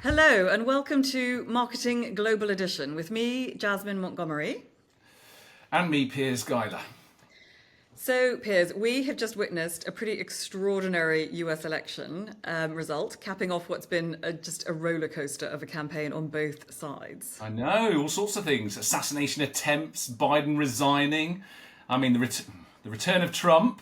Hello and welcome to Marketing Global Edition with me, Jasmine Montgomery. And me, Piers Guyler. So, Piers, we have just witnessed a pretty extraordinary US election result, capping off what's been just a roller coaster of a campaign on both sides. I know, all sorts of things. Assassination attempts, Biden resigning. I mean, the return of Trump.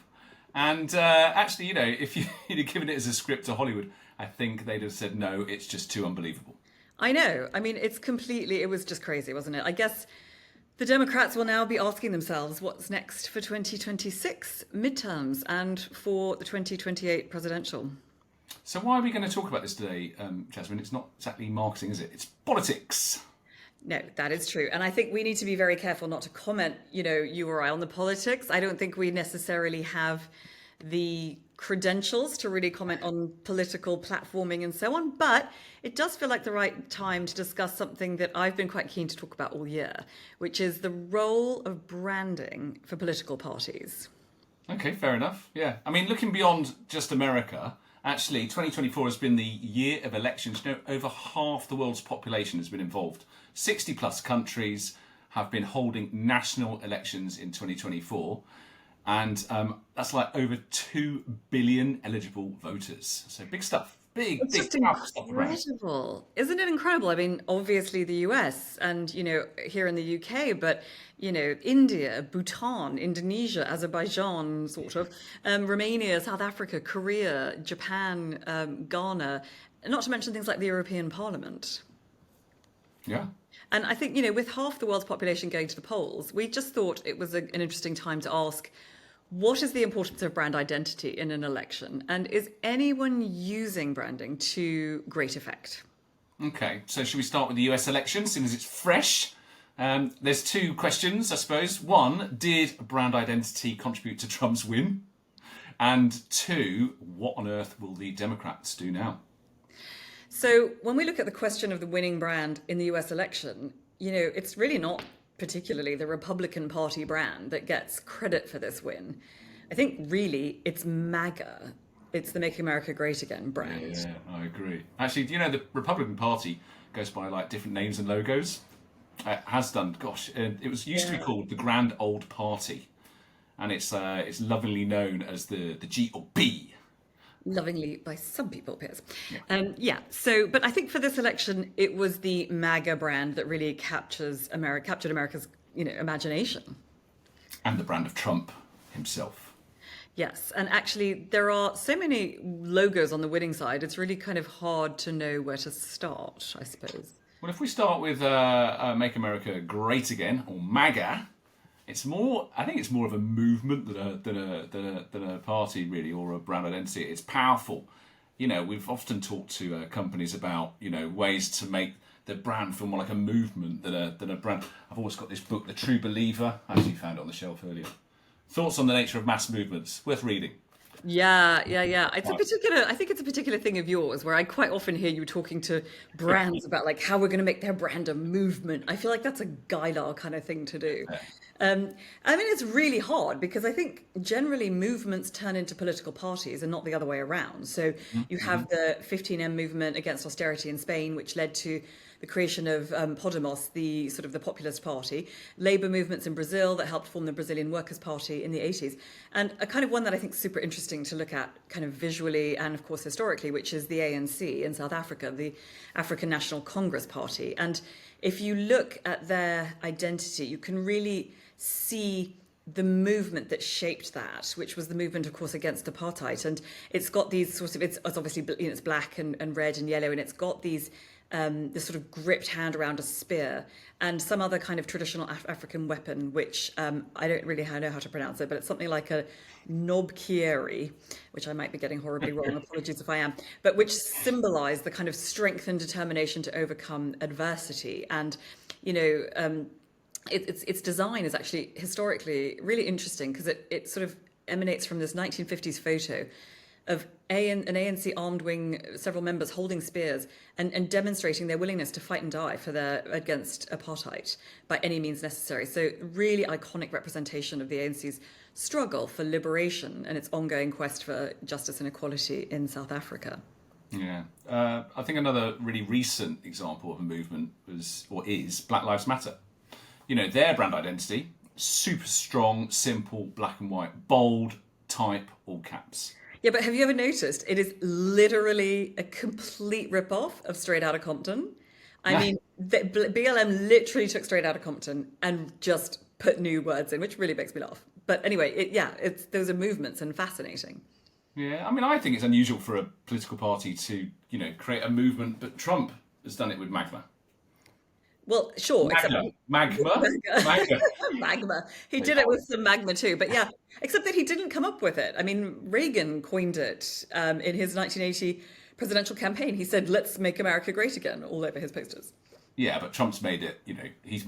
And actually, if you'd have given it as a script to Hollywood, I think they'd have said, no, it's just too unbelievable. I know. I mean, it was just crazy, wasn't it? I guess the Democrats will now be asking themselves what's next for 2026 midterms and for the 2028 presidential. So why are we going to talk about this today, Jasmine? It's not exactly marketing, is it? It's politics. No, that is true. And I think we need to be very careful not to comment, you or I on the politics. I don't think we necessarily have the credentials to really comment on political platforming and so on, but it does feel like the right time to discuss something that I've been quite keen to talk about all year, which is the role of branding for political parties. Okay, fair enough. Yeah. I mean, looking beyond just America, actually, 2024 has been the year of elections. Over half the world's population has been involved. 60 plus countries have been holding national elections in 2024. And that's like over 2 billion eligible voters. So big stuff. Big Just stuff. incredible. Isn't it incredible? I mean, obviously the US and, here in the UK, but, India, Bhutan, Indonesia, Azerbaijan, sort of, Romania, South Africa, Korea, Japan, Ghana, not to mention things like the European Parliament. Yeah. And I think, with half the world's population going to the polls, we just thought it was an interesting time to ask, what is the importance of brand identity in an election? And is anyone using branding to great effect? Okay, so should we start with the US election, since it's fresh? There's two questions, I suppose. One, did brand identity contribute to Trump's win? And two, what on earth will the Democrats do now? So when we look at the question of the winning brand in the US election, it's really not particularly the Republican Party brand that gets credit for this win. I think really it's MAGA. It's the Make America Great Again brand. Yeah, I agree. Actually, the Republican Party goes by like different names and logos. It has done. Gosh, it was used to be called the Grand Old Party, and it's lovingly known as the GOP. Lovingly by some people, Piers. But I think for this election, it was the MAGA brand that really captured America's, imagination. And the brand of Trump himself. Yes, and actually there are so many logos on the winning side, it's really kind of hard to know where to start, I suppose. Well, if we start with Make America Great Again, or MAGA, I think it's more of a movement than a party, really, or a brand identity. It's powerful. We've often talked to companies about, ways to make the brand feel more like a movement than a brand. I've always got this book, The True Believer. I actually found it on the shelf earlier. Thoughts on the nature of mass movements. Worth reading. Yeah. I think it's a particular thing of yours where I quite often hear you talking to brands about like how we're going to make their brand a movement. I feel like that's a Guylar kind of thing to do. Yeah. It's really hard because I think generally movements turn into political parties and not the other way around. So you have the 15M movement against austerity in Spain, which led to the creation of Podemos, the sort of the populist party, labor movements in Brazil that helped form the Brazilian Workers' Party in the 80s, and a kind of one that I think is super interesting to look at kind of visually and of course historically, which is the ANC in South Africa, the African National Congress Party. And if you look at their identity, you can really see the movement that shaped that, which was the movement, of course, against apartheid. And it's got these sort of, it's obviously, it's black and red and yellow, and it's got these, this sort of gripped hand around a spear and some other kind of traditional African weapon, which I don't really know how to pronounce it, but it's something like a 𝐒𝐭𝐚𝐲, which I might be getting horribly wrong, apologies if I am, but which symbolized the kind of strength and determination to overcome adversity. And, its design is actually historically really interesting because it sort of emanates from this 1950s photo of an ANC armed wing, several members holding spears and demonstrating their willingness to fight and die against apartheid by any means necessary. So really iconic representation of the ANC's struggle for liberation and its ongoing quest for justice and equality in South Africa. Yeah. I think another really recent example of a movement was, or is, Black Lives Matter. You know, their brand identity, super strong, simple, black and white, bold, type, all caps. Yeah, but have you ever noticed it is literally a complete rip-off of Straight Outta Compton? I mean, BLM literally took Straight Outta Compton and just put new words in, which really makes me laugh. But anyway, those are movements and fascinating. Yeah, I mean, I think it's unusual for a political party to, you know, create a movement, but Trump has done it with magma. Well, sure, except Magma? Magma. magma. He did it with some magma too, but yeah, except that he didn't come up with it. I mean, Reagan coined it in his 1980 presidential campaign. He said, "Let's make America great again," all over his posters. Yeah, but Trump's made it, you know, he's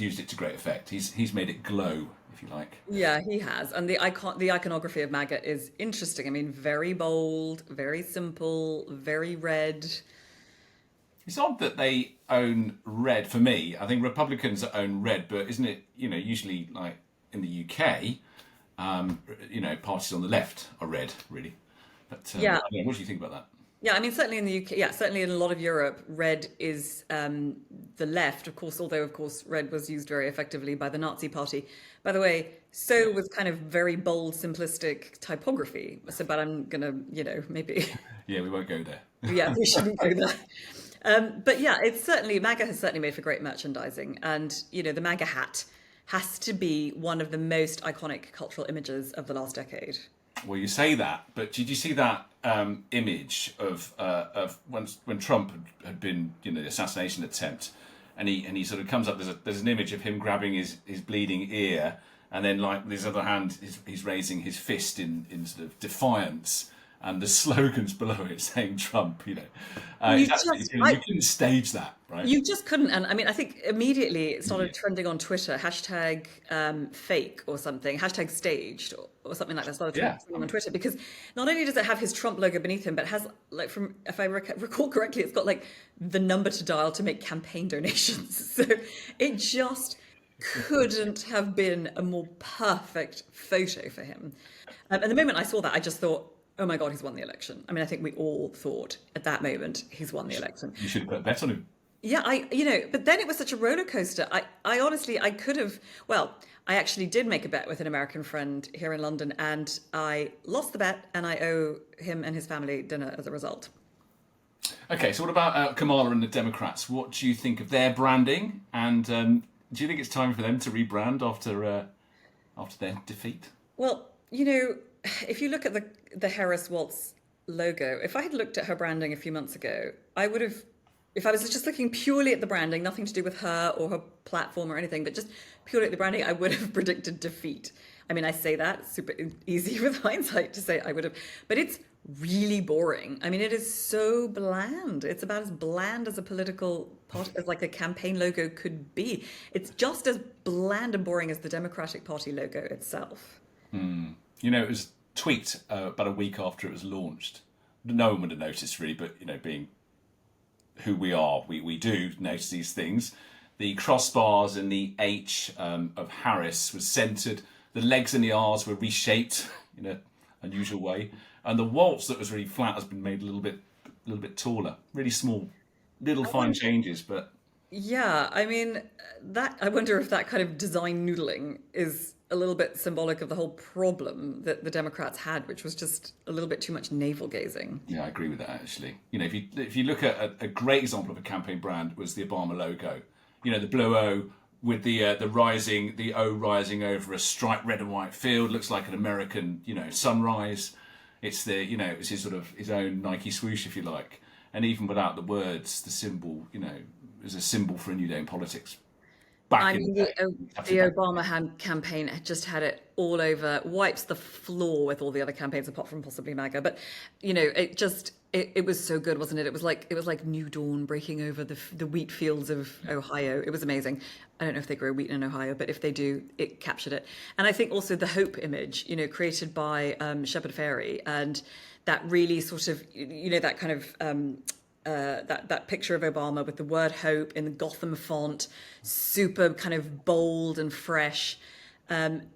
used it to great effect. He's made it glow, if you like. Yeah, he has. And the iconography of MAGA is interesting. I mean, very bold, very simple, very red. It's odd that they own red. For me, I think Republicans own red, but isn't it, you know, usually like in the UK, you know, parties on the left are red, really. But Yeah. I don't know, what do you think about that? Yeah, I mean, certainly in the UK, yeah, certainly in a lot of Europe, red is the left, of course, although, of course, red was used very effectively by the Nazi Party. By the way, so was kind of very bold, simplistic typography. So, but I'm going to, you know, maybe, Yeah, we won't go there. yeah, we shouldn't go there. But yeah, it's certainly, MAGA has certainly made for great merchandising. And, you know, the MAGA hat has to be one of the most iconic cultural images of the last decade. Well, you say that, but did you see that image of when Trump had been, you know, the assassination attempt, and he sort of comes up. There's an image of him grabbing his bleeding ear, and then like with his other hand, he's raising his fist in sort of defiance, and the slogans below it saying Trump. You know, you couldn't stage that, right? You just couldn't. And I mean, I think immediately it started trending on Twitter, hashtag fake or something, hashtag staged or something like that. Started trending on Twitter because not only does it have his Trump logo beneath him, but it has like if I recall correctly, it's got like the number to dial to make campaign donations. So it just couldn't have been a more perfect photo for him. And the moment I saw that, I just thought, oh my God, he's won the election. I mean, I think we all thought at that moment he's won the election. You should have put a bet on him. Yeah, but then it was such a roller coaster. I honestly, I could have, well, I actually did make a bet with an American friend here in London and I lost the bet and I owe him and his family dinner as a result. Okay, so what about Kamala and the Democrats? What do you think of their branding? And do you think it's time for them to rebrand after their defeat? Well, you know, if you look at the Harris-Waltz logo, if I had looked at her branding a few months ago, I would have, if I was just looking purely at the branding, nothing to do with her or her platform or anything, but just purely at the branding, I would have predicted defeat. I mean, I say that super easy with hindsight to say I would have, but it's really boring. I mean, it is so bland. It's about as bland as a political party, as like a campaign logo could be. It's just as bland and boring as the Democratic Party logo itself. You know, it was tweaked about a week after it was launched. No one would have noticed really, but you know, being who we are, we do notice these things. The crossbars in the H of Harris was centered. The legs and the R's were reshaped in an unusual way, and the waltz that was really flat has been made a little bit taller. Really small, little fine changes, but yeah, I mean that. I wonder if that kind of design noodling is a little bit symbolic of the whole problem that the Democrats had, which was just a little bit too much navel gazing. Yeah, I agree with that actually. You know, if you look at a great example of a campaign brand was the Obama logo. You know, the blue O with the O rising over a striped red and white field, looks like an American, you know, sunrise. It's it's his own Nike swoosh, if you like. And even without the words, the symbol, you know, is a symbol for a new day in politics. The Obama campaign had just had it all over, wipes the floor with all the other campaigns apart from possibly MAGA. But you know, it was so good, wasn't it? It was like new dawn breaking over the wheat fields of Ohio. It was amazing. I don't know if they grow wheat in Ohio, but if they do, it captured it. And I think also the hope image, you know, created by Shepard Fairey, and that really sort of, you know, that kind of that picture of Obama with the word hope in the Gotham font, super kind of bold and fresh. And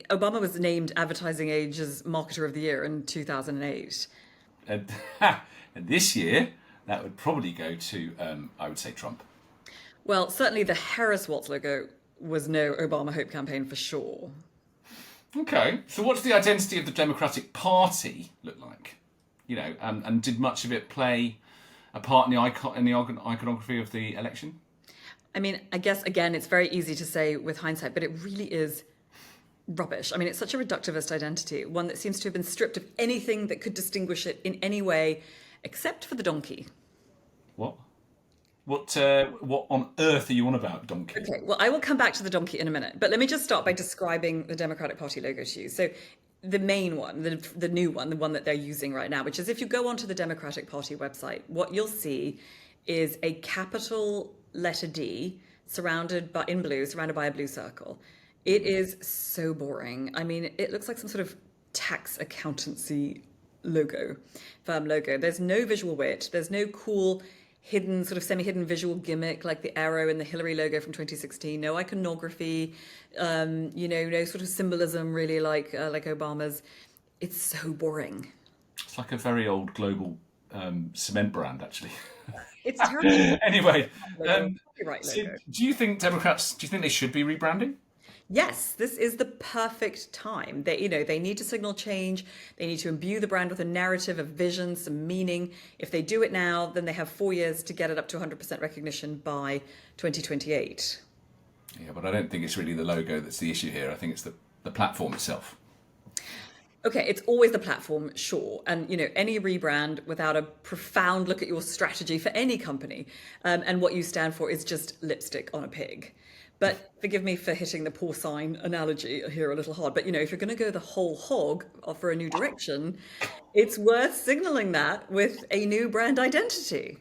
Obama was named Advertising Age's Marketer of the Year in 2008. And this year, that would probably go to, I would say, Trump. Well, certainly the Harris-Watts logo was no Obama Hope campaign for sure. Okay, so what's the identity of the Democratic Party look like? You know, and did much of it play a part in the iconography of the election? I mean, I guess, again, it's very easy to say with hindsight, but it really is rubbish. I mean, it's such a reductivist identity, one that seems to have been stripped of anything that could distinguish it in any way, except for the donkey. What? What on earth are you on about, donkey? Okay, well, I will come back to the donkey in a minute, but let me just start by describing the Democratic Party logo to you. So the main one, the new one, the one that they're using right now, which is if you go onto the Democratic Party website, what you'll see is a capital letter D surrounded by a blue circle. It is so boring. I mean, it looks like some sort of tax accountancy firm logo. There's no visual wit. There's no cool hidden, sort of semi-hidden visual gimmick like the arrow in the Hillary logo from 2016. No iconography, no sort of symbolism really like Obama's. It's so boring. It's like a very old global cement brand, actually. It's terrible. Anyway, So do you think they should be rebranding? Yes, this is the perfect time. They need to signal change. They need to imbue the brand with a narrative, a vision, some meaning. If they do it now, then they have 4 years to get it up to 100% recognition by 2028. Yeah, but I don't think it's really the logo that's the issue here. I think it's the platform itself. Okay, it's always the platform, sure. And, any rebrand without a profound look at your strategy for any company and what you stand for is just lipstick on a pig. But forgive me for hitting the porcine analogy here a little hard. But, if you're going to go the whole hog for a new direction, it's worth signaling that with a new brand identity.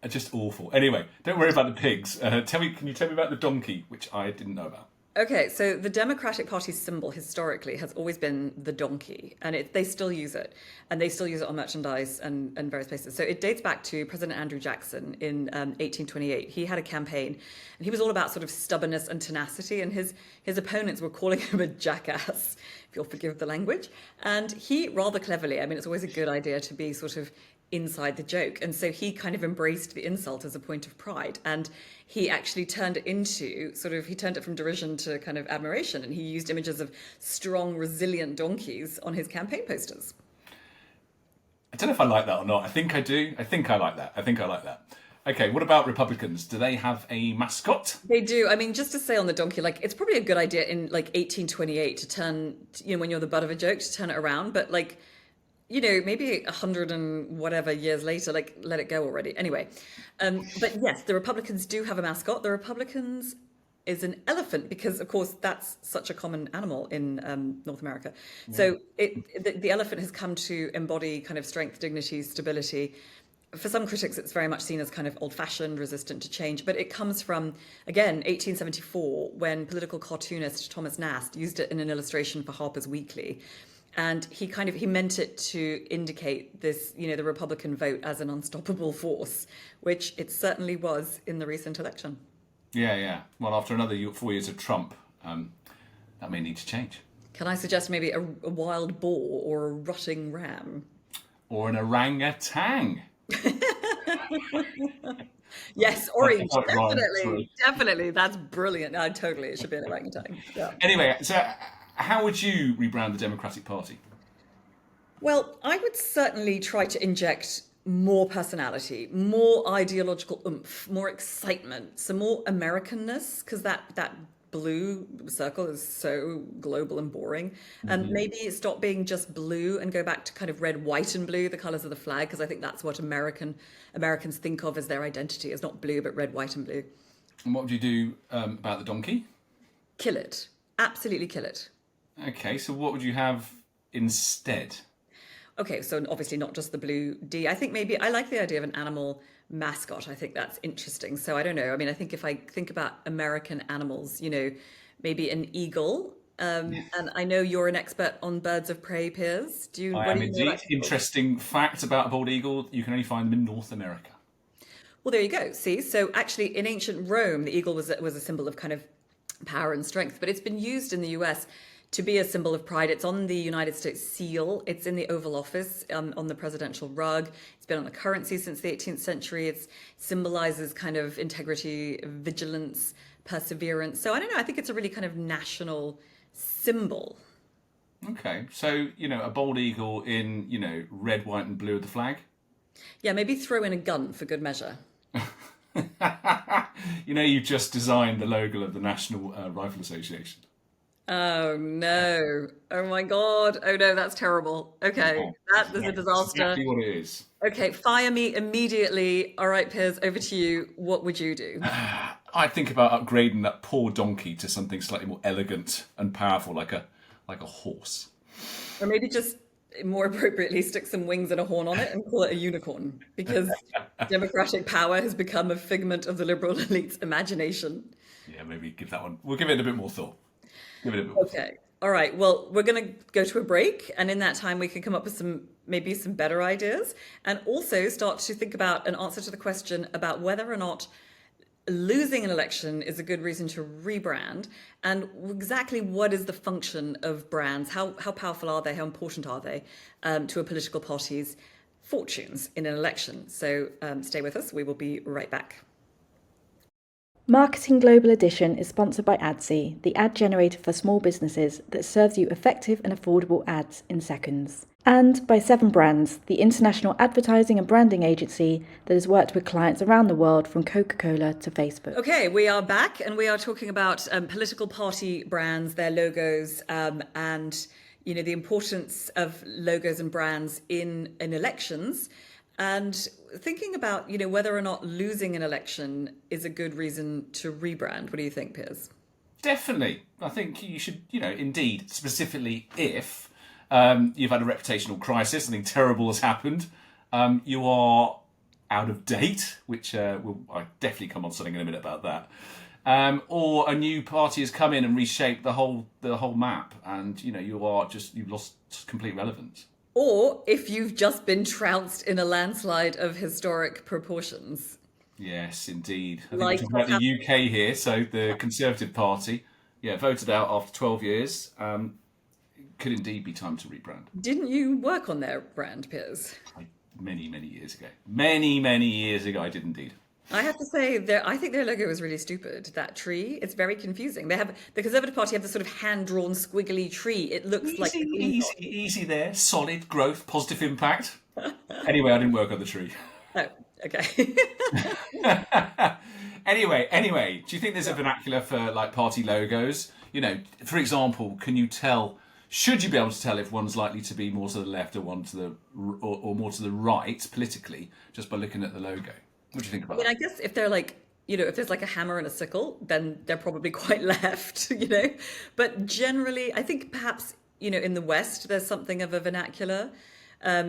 Just awful. Anyway, don't worry about the pigs. Can you tell me about the donkey, which I didn't know about? Okay, so the Democratic Party's symbol historically has always been the donkey, and they still use it, and they still use it on merchandise and various places. So it dates back to President Andrew Jackson in 1828. He had a campaign, and he was all about sort of stubbornness and tenacity, and his opponents were calling him a jackass, if you'll forgive the language. And he rather cleverly, I mean, it's always a good idea to be sort of inside the joke. And so he kind of embraced the insult as a point of pride. And he actually turned it from derision to kind of admiration. And he used images of strong, resilient donkeys on his campaign posters. I don't know if I like that or not. I think I do. I think I like that. Okay, what about Republicans? Do they have a mascot? They do. I mean, just to say on the donkey, it's probably a good idea in 1828 to turn, when you're the butt of a joke, to turn it around. But maybe 100 and whatever years later, let it go already. Anyway, but yes, the Republicans do have a mascot. The Republicans is an elephant because, of course, that's such a common animal in North America. Yeah. So the elephant has come to embody kind of strength, dignity, stability. For some critics, it's very much seen as kind of old-fashioned, resistant to change. But it comes from, again, 1874, when political cartoonist Thomas Nast used it in an illustration for Harper's Weekly. And he meant it to indicate this, the Republican vote as an unstoppable force, which it certainly was in the recent election. Yeah. Well, after another 4 years of Trump, that may need to change. Can I suggest maybe a wild boar or a rutting ram? Or an orangutan. Yes, orange, definitely. That's brilliant. No, totally, it should be an orangutan. Yeah. Anyway, so how would you rebrand the Democratic Party? Well, I would certainly try to inject more personality, more ideological oomph, more excitement, some more Americanness, because that blue circle is so global and boring. And maybe stop being just blue and go back to kind of red, white, and blue, the colours of the flag, because I think that's what Americans think of as their identity. It's not blue, but red, white, and blue. And what would you do about the donkey? Kill it. Absolutely kill it. Okay, so what would you have instead? Okay, so obviously not just the blue D. I think maybe I like the idea of an animal mascot. I think that's interesting. So I don't know. I mean, I think if I think about American animals, maybe an eagle. And I know you're an expert on birds of prey, Piers. I am indeed. Interesting fact about a bald eagle, you can only find them in North America. Well, there you go. See, so actually in ancient Rome, the eagle was a symbol of kind of power and strength, but it's been used in the US to be a symbol of pride. It's on the United States seal. It's in the Oval Office on the presidential rug. It's been on the currency since the 18th century. It symbolizes kind of integrity, vigilance, perseverance. So I don't know, I think it's a really kind of national symbol. Okay, so, a bald eagle in, red, white and blue of the flag? Yeah, maybe throw in a gun for good measure. You just designed the logo of the National Rifle Association. Oh no. Oh my God. Oh no, that's terrible. Okay, that is a disaster. Exactly what it is. Okay, fire me immediately. All right, Piers, over to you. What would you do? I think about upgrading that poor donkey to something slightly more elegant and powerful, like a horse. Or maybe just more appropriately stick some wings and a horn on it and call it a unicorn, because democratic power has become a figment of the liberal elite's imagination. Yeah, maybe give that one. We'll give it a bit more thought. Give it a bit more thought. All right. Well, we're going to go to a break, and in that time we can come up with maybe some better ideas, and also start to think about an answer to the question about whether or not losing an election is a good reason to rebrand, and exactly what is the function of brands? How powerful are they? How important are they to a political party's fortunes in an election? So stay with us. We will be right back. Marketing Global Edition is sponsored by 𝐕𝐢𝐿𝐷𝐷𝐷, the ad generator for small businesses that serves you effective and affordable ads in seconds. And by 7 Brands, the international advertising and branding agency that has worked with clients around the world from Coca-Cola to Facebook. Okay, we are back, and we are talking about political party brands, their logos, and the importance of logos and brands in elections. And thinking about, whether or not losing an election is a good reason to rebrand. What do you think, Piers? Definitely. I think you should, indeed, specifically if you've had a reputational crisis, something terrible has happened, you are out of date, which I'll definitely come on something in a minute about that. Or a new party has come in and reshaped the whole map, and you've lost complete relevance. Or if you've just been trounced in a landslide of historic proportions. Yes, indeed. I think we're talking about the UK here. So the Conservative Party, voted out after 12 years. Could indeed be time to rebrand. Didn't you work on their brand, Piers? Many, many years ago. Many years ago, I did indeed. I have to say, I think their logo is really stupid. That tree, it's very confusing. The Conservative Party have this sort of hand-drawn squiggly tree. It looks like... Easy there. Solid growth, positive impact. Anyway, I didn't work on the tree. Oh, okay. Anyway, do you think there's a vernacular for party logos? For example, should you be able to tell if one's likely to be more to the left or one to the or more to the right politically just by looking at the logo? What do you think about that? I guess if they're if there's like a hammer and a sickle, then they're probably quite left, But generally, I think perhaps, in the West, there's something of a vernacular.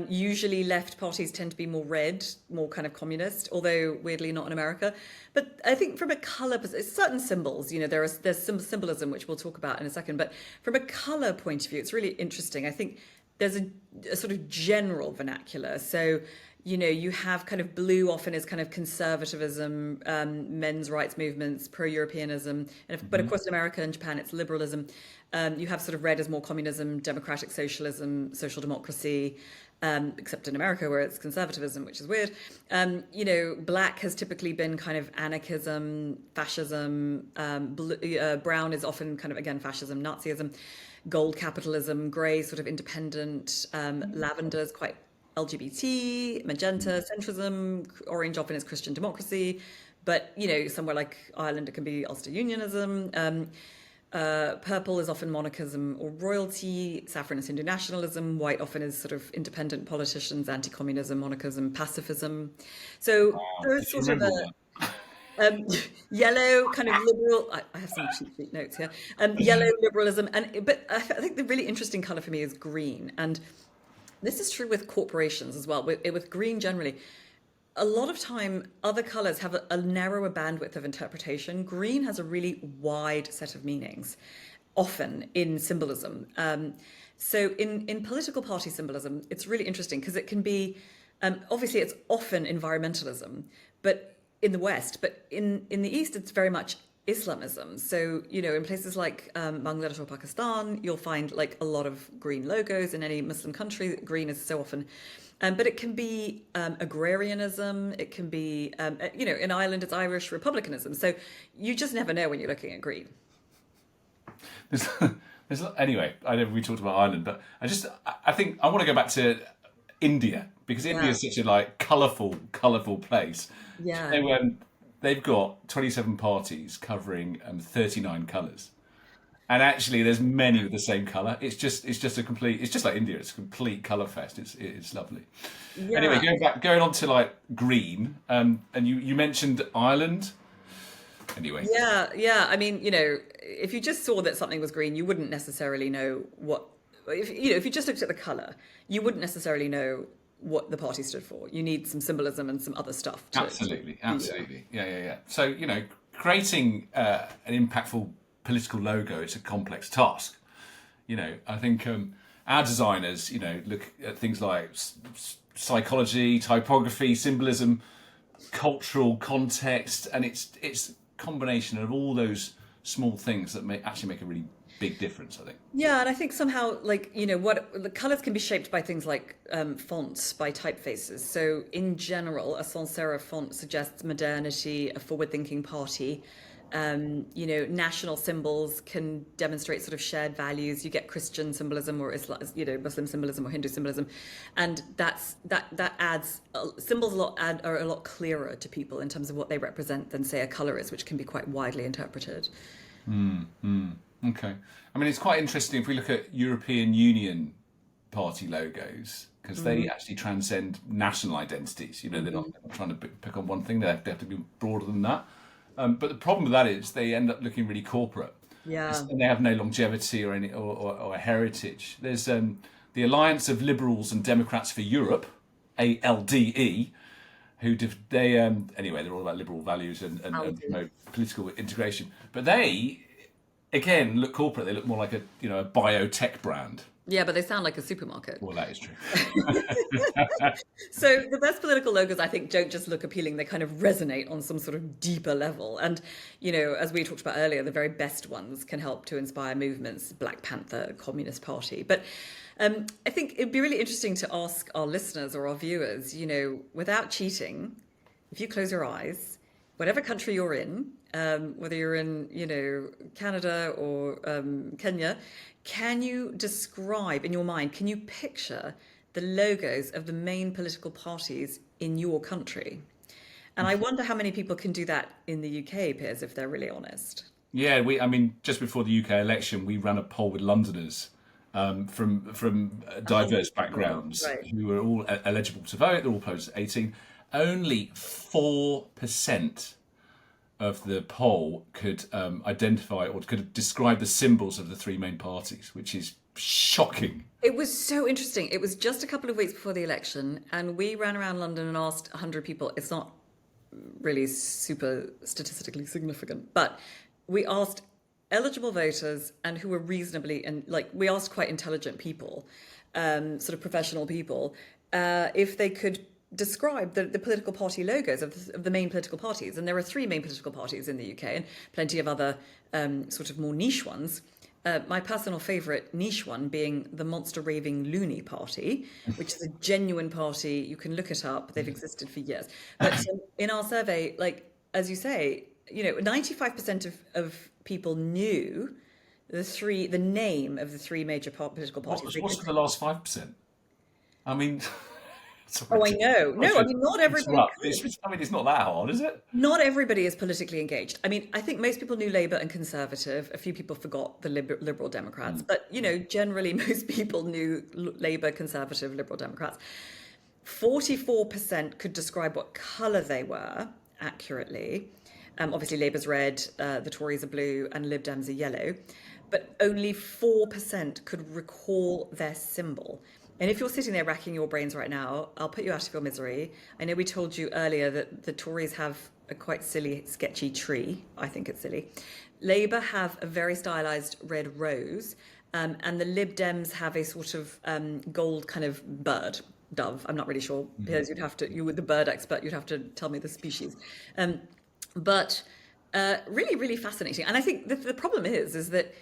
Usually left parties tend to be more red, more kind of communist, although weirdly not in America. But I think from a colour, certain symbols, there's some symbolism, which we'll talk about in a second. But from a colour point of view, it's really interesting. I think there's a sort of general vernacular. So, you have kind of blue often is kind of conservatism, men's rights movements, pro-Europeanism. But of course, in America and Japan, it's liberalism. You have sort of red as more communism, democratic socialism, social democracy, except in America where it's conservatism, which is weird. Black has typically been kind of anarchism, fascism. Brown is often kind of, again, fascism, Nazism. Gold capitalism, grey sort of independent. Lavender is quite LGBT, magenta, centrism, orange often is Christian democracy, but somewhere like Ireland it can be Ulster Unionism. Purple is often monarchism or royalty. Saffron is Hindu nationalism. White often is sort of independent politicians, anti-communism, monarchism, pacifism. So there's sort of yellow kind of liberal. I have some cheap notes here. Yellow liberalism, but I think the really interesting colour for me is green, and this is true with corporations as well, with green generally. A lot of time, other colours have a narrower bandwidth of interpretation. Green has a really wide set of meanings, often in symbolism. So in political party symbolism, it's really interesting because it can be, obviously it's often environmentalism, but in the West, but in the East, it's very much Islamism. So, in places like Bangladesh or Pakistan, you'll find like a lot of green logos. In any Muslim country, green is so often, but it can be agrarianism. It can be, in Ireland, it's Irish republicanism. So you just never know when you're looking at green. Anyway, I know we talked about Ireland, but I think I want to go back to India, because India is such a colourful place. Yeah. They've got 27 parties covering 39 colours, and actually there's many with the same colour. It's just like India. It's a complete colour fest. It's lovely. Yeah. Anyway, going on to green, and you mentioned Ireland. Anyway. Yeah. I mean, if you just saw that something was green, you wouldn't necessarily know what. If you just looked at the colour, you wouldn't necessarily know what the party stood for. You need some symbolism and some other stuff. Absolutely. Yeah. So, creating an impactful political logo is a complex task. I think our designers, look at things like psychology, typography, symbolism, cultural context, and it's a combination of all those small things that actually make a really big difference, I think. Yeah, and I think somehow, what the colours can be shaped by things like fonts, by typefaces. So in general, a sans serif font suggests modernity, a forward-thinking party. National symbols can demonstrate sort of shared values. You get Christian symbolism or Islam, Muslim symbolism or Hindu symbolism, and that adds symbols are a lot clearer to people in terms of what they represent than, say, a colour is, which can be quite widely interpreted. Okay. I mean, it's quite interesting if we look at European Union party logos, because they actually transcend national identities. They're not trying to pick on one thing. They have to be broader than that. But the problem with that is they end up looking really corporate. Yeah. And they have no longevity or a heritage. There's the Alliance of Liberals and Democrats for Europe, ALDE, anyway, they're all about liberal values and political integration. But they, again, look corporate. They look more like a biotech brand. Yeah, but they sound like a supermarket. Well, that is true. So the best political logos, I think, don't just look appealing. They kind of resonate on some sort of deeper level. And, as we talked about earlier, the very best ones can help to inspire movements, Black Panther, Communist Party. But I think it'd be really interesting to ask our listeners or our viewers, without cheating, if you close your eyes, whatever country you're in, whether you're in, Canada or Kenya, can you describe in your mind, can you picture the logos of the main political parties in your country? And I wonder how many people can do that in the UK, Piers, if they're really honest. Yeah, just before the UK election, we ran a poll with Londoners from diverse backgrounds who were all eligible to vote. They're all post 18. Only 4% of the poll could identify or could describe the symbols of the three main parties, which is shocking. It was so interesting. It was just a couple of weeks before the election, and we ran around London and asked 100 people. It's not really super statistically significant, but we asked eligible voters and who were reasonably, and we asked quite intelligent people, sort of professional people, if they could describe the political party logos of the main political parties. And there are three main political parties in the UK and plenty of other sort of more niche ones. My personal favourite niche one being the Monster Raving Loony Party, which is a genuine party. You can look it up. They've existed for years. But in our survey, as you say, 95% of people knew the name of the three major political parties. What's for the last 5%? I mean... Oh, I know. No, I mean, not everybody. It's not that hard, is it? Not everybody is politically engaged. I mean, I think most people knew Labour and Conservative. A few people forgot the Liberal Democrats. But, generally most people knew Labour, Conservative, Liberal Democrats. 44% could describe what colour they were accurately. Obviously, Labour's red, the Tories are blue, and Lib Dems are yellow. But only 4% could recall their symbol. And if you're sitting there racking your brains right now, I'll put you out of your misery. I know we told you earlier that the Tories have a quite silly, sketchy tree. I think it's silly. Labour have a very stylised red rose. And the Lib Dems have a sort of gold kind of bird, dove. I'm not really sure, because you were the bird expert, you'd have to tell me the species. But Really, really fascinating. And I think the problem is that,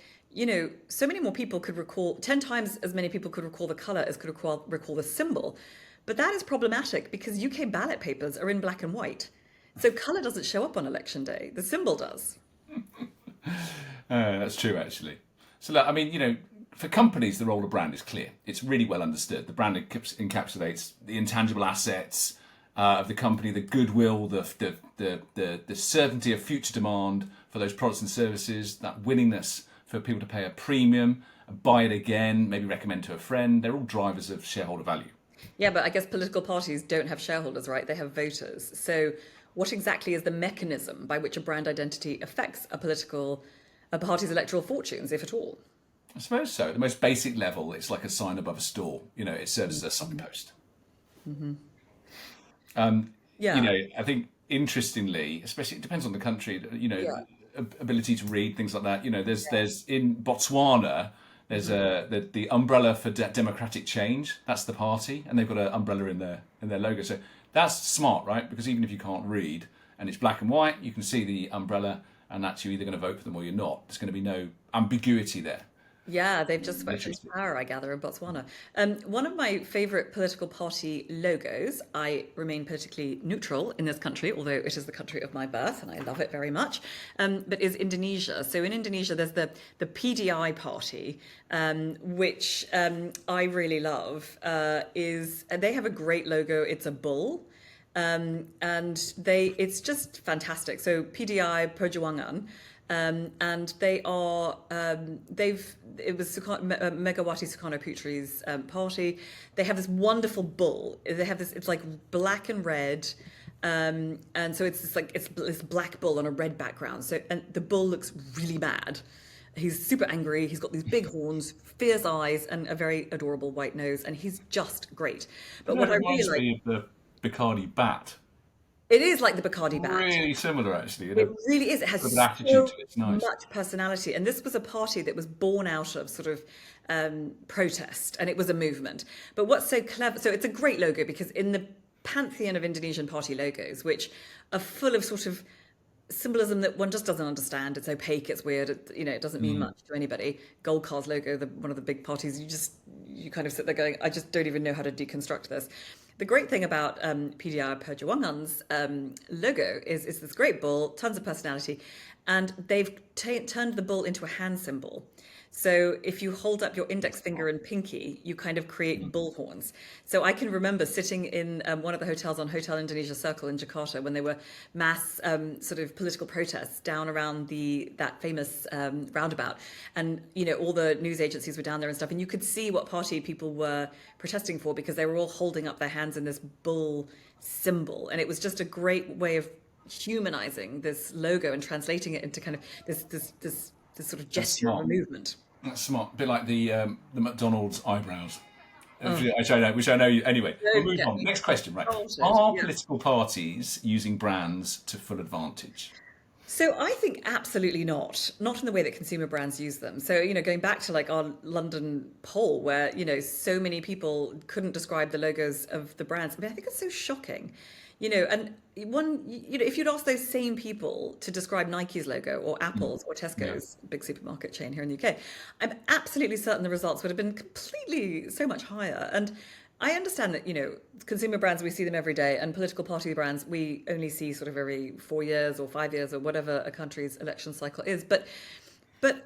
so many more people could recall, 10 times as many people could recall the colour as could recall the symbol. But that is problematic because UK ballot papers are in black and white. So colour doesn't show up on election day. The symbol does. That's true, actually. So, look, I mean, for companies, the role of brand is clear. It's really well understood. The brand encapsulates the intangible assets of the company, the goodwill, the certainty of future demand for those products and services, that willingness for people to pay a premium, buy it again, maybe recommend to a friend. They're all drivers of shareholder value. Yeah, but I guess political parties don't have shareholders, right? They have voters. So what exactly is the mechanism by which a brand identity affects a party's electoral fortunes, if at all? I suppose so. At the most basic level, it's like a sign above a store. It serves as a signpost. Mm-hmm. Yeah. I think interestingly, especially it depends on the country. Ability to read things like that. There's in Botswana. There's the umbrella for democratic change. That's the party, and they've got an umbrella in their logo. So that's smart, right? Because even if you can't read and it's black and white, you can see the umbrella, and that's you're either going to vote for them or you're not. There's going to be no ambiguity there. Yeah, they've just swept into power, I gather, in Botswana. One of my favourite political party logos, I remain politically neutral in this country, although it is the country of my birth and I love it very much, but is Indonesia. So in Indonesia, there's the PDI party, which I really love. They have a great logo. It's a bull. And it's just fantastic. So PDI Perjuangan. And they are, it was Megawati Sukarno Putri's party. They have this wonderful bull. They have this, it's like black and red. And so it's this black bull on a red background. So, and the bull looks really mad. He's super angry. He's got these big horns, fierce eyes, and a very adorable white nose. And he's just great. But what I really like... the Bacardi bat. It is like the Bacardi bat. Really similar, actually. It really is. It has so attitude to it. It's nice. Much personality. And this was a party that was born out of sort of protest, and it was a movement. But what's so clever, so it's a great logo because in the pantheon of Indonesian party logos, which are full of sort of symbolism that one just doesn't understand. It's opaque, it's weird, it doesn't mean much to anybody. Gold-Car's logo, one of the big parties, you kind of sit there going, I just don't even know how to deconstruct this. The great thing about PDI Perjuangan's logo is this great bull, tons of personality, and they've turned the bull into a hand symbol. So if you hold up your index finger and pinky, you kind of create bull horns. So I can remember sitting in one of the hotels on Hotel Indonesia Circle in Jakarta when there were mass sort of political protests down around that famous roundabout. And, all the news agencies were down there and stuff. And you could see what party people were protesting for because they were all holding up their hands in this bull symbol. And it was just a great way of humanizing this logo and translating it into kind of this sort of gesture of a movement. That's smart. A bit like the McDonald's eyebrows. Which I know. Anyway, we'll move on. Next question, right? Are political parties using brands to full advantage? So I think absolutely not. Not in the way that consumer brands use them. So, going back to like our London poll where, so many people couldn't describe the logos of the brands. I mean, I think it's so shocking. And if you'd ask those same people to describe Nike's logo or Apple's or Tesco's, big supermarket chain here in the UK, I'm absolutely certain the results would have been completely so much higher. And I understand that, consumer brands, we see them every day, and political party brands, we only see sort of every 4 years or 5 years or whatever a country's election cycle is. But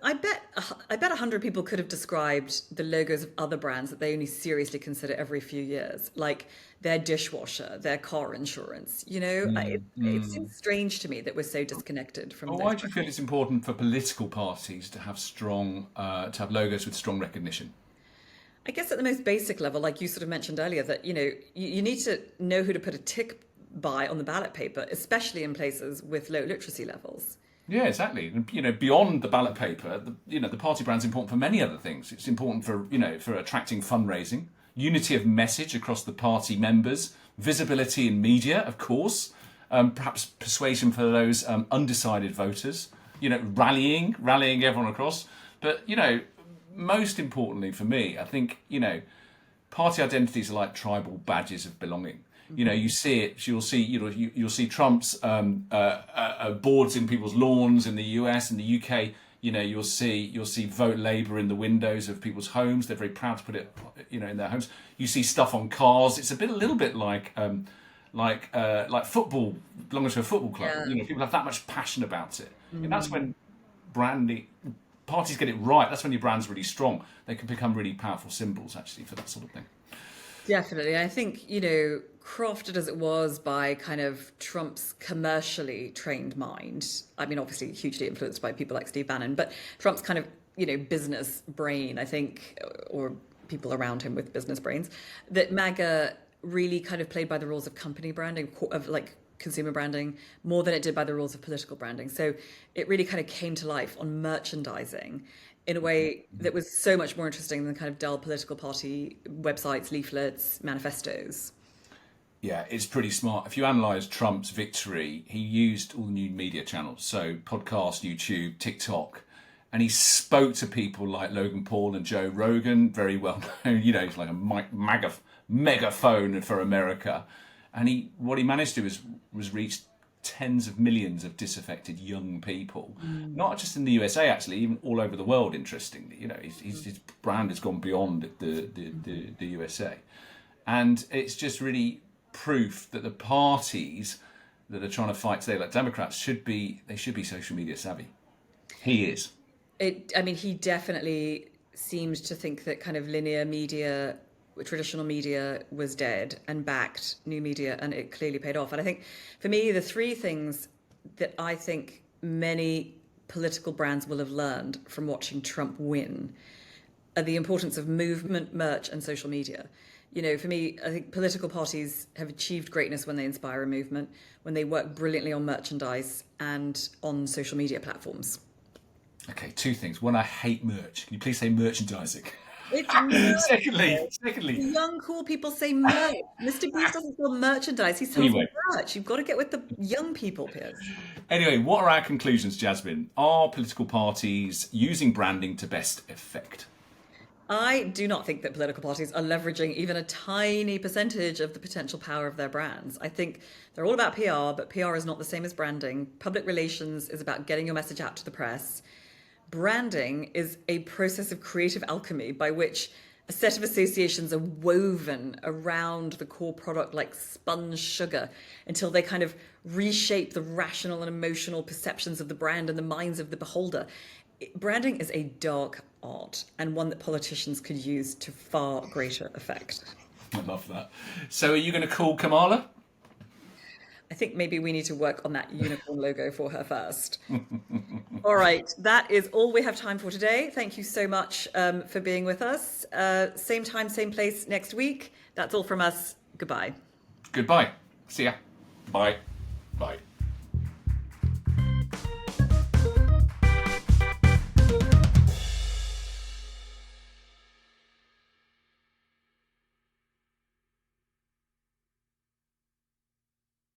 I bet 100 people could have described the logos of other brands that they only seriously consider every few years, like their dishwasher, their car insurance. It seems strange to me that we're so disconnected from. Well, why do you feel it's important for political parties to have logos with strong recognition? I guess at the most basic level, like you sort of mentioned earlier, that you need to know who to put a tick by on the ballot paper, especially in places with low literacy levels. Yeah, exactly. Beyond the ballot paper, the party brand's important for many other things. It's important for attracting fundraising, unity of message across the party members, visibility in media, of course, perhaps persuasion for those undecided voters, rallying everyone across. But, most importantly for me, I think, party identities are like tribal badges of belonging. You know, you see it. You'll see Trump's boards in people's lawns in the US and the UK. You know, you'll see vote Labour in the windows of people's homes. They're very proud to put it, you know, in their homes. You see stuff on cars. It's a little bit like football, belonging to a football club. Yeah. You know, people have that much passion about it, and that's when parties get it right. That's when your brand's really strong. They can become really powerful symbols, actually, for that sort of thing. Definitely. I think, you know, crafted as it was by kind of Trump's commercially trained mind. I mean, obviously hugely influenced by people like Steve Bannon, but Trump's kind of, you know, business brain, I think, or people around him with business brains, that MAGA really kind of played by the rules of company branding, of like consumer branding, more than it did by the rules of political branding. So it really kind of came to life on merchandising in a way that was so much more interesting than kind of dull political party websites, leaflets, manifestos. Yeah, it's pretty smart. If you analyse Trump's victory, he used all the new media channels, so podcast, YouTube, TikTok, and he spoke to people like Logan Paul and Joe Rogan, very well known. You know, he's like a megaphone for America. And what he managed to do was reach tens of millions of disaffected young people, not just in the USA, actually, even all over the world. Interestingly, you know, his brand has gone beyond the USA, and it's just really proof that the parties that are trying to fight today, like Democrats, should be social media savvy. He is. I mean, he definitely seemed to think that kind of linear media, traditional media, was dead and backed new media, and it clearly paid off. And I think for me, the three things that I think many political brands will have learned from watching Trump win are the importance of movement, merch, and social media. You know, for me, I think political parties have achieved greatness when they inspire a movement, when they work brilliantly on merchandise and on social media platforms. Okay, two things. One, I hate merch. Can you please say merchandising? It's Secondly, young, cool people say merch. Mr. Beast doesn't sell merchandise. He sells merch. You've got to get with the young people, Piers. Anyway, what are our conclusions, Jasmine? Are political parties using branding to best effect? I do not think that political parties are leveraging even a tiny percentage of the potential power of their brands. I think they're all about PR, but PR is not the same as branding. Public relations is about getting your message out to the press. Branding is a process of creative alchemy by which a set of associations are woven around the core product like spun sugar until they kind of reshape the rational and emotional perceptions of the brand and the minds of the beholder. Branding is a dark art, and one that politicians could use to far greater effect. I love that. So are you going to call Kamala? I think maybe we need to work on that unicorn logo for her first. All right, that is all we have time for today. Thank you so much for being with us. Same time, same place next week. That's all from us. Goodbye. Goodbye. See ya. Bye. Bye.